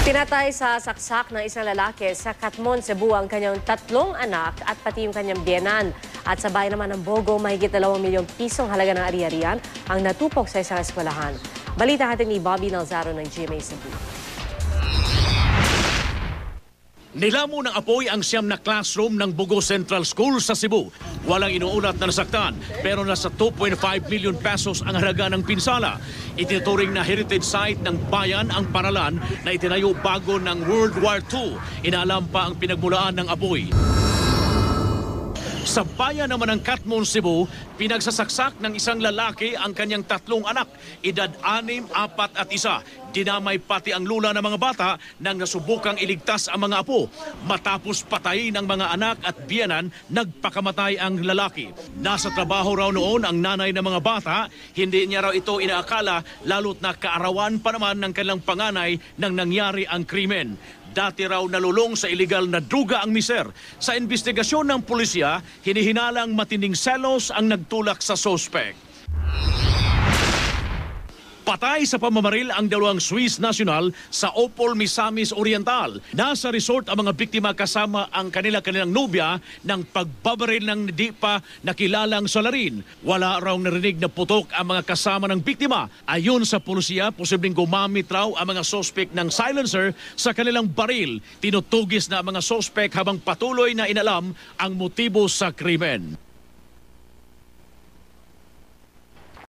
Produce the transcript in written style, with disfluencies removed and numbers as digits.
Pinatay sa saksak ng isang lalaki sa Catmon, Cebu ang kanyang 3 anak at pati yung kanyang biyenan. At sa bayan naman ng Bogo, mahigit 2 milyong pisong halaga ng ari-arian ang natupok sa isang eskwelahan. Balita natin ni Bobby Nalzaro ng GMA Cebu. Nilamo ng apoy ang siyam na classroom ng Bogo Central School sa Cebu. Walang inuulat na nasaktan, pero nasa 2.5 million pesos ang halaga ng pinsala. Itinuturing na heritage site ng bayan ang paralan na itinayo bago ng World War II. Inaalam pa ang pinagmulaan ng apoy. Sa bayan naman ng Catmon, Cebu, pinagsasaksak ng isang lalaki ang kanyang 3 anak, edad 6, 4 at 1. Dinamay pati ang lula ng mga bata nang nasubukang iligtas ang mga apo. Matapos patayin ng mga anak at biyenan, nagpakamatay ang lalaki. Nasa trabaho raw noon ang nanay ng mga bata, hindi niya raw ito inaakala lalo't na kaarawan pa naman ng kanilang panganay nang nangyari ang krimen. Dati raw nalulong sa iligal na druga ang miser. Sa investigasyon ng pulisya, hinihinalang matinding selos ang nagtulak sa sospek. Patay sa pamamaril ang 2 Swiss national sa Opol, Misamis Oriental. Nasa resort ang mga biktima kasama ang kanilang nobya ng pagbabaril ng di pa nakilalang salarin. Wala raw narinig na putok ang mga kasama ng biktima. Ayon sa pulisya, posibleng gumamit raw ang mga sospek ng silencer sa kanilang baril. Tinutugis na ang mga sospek habang patuloy na inalam ang motibo sa krimen.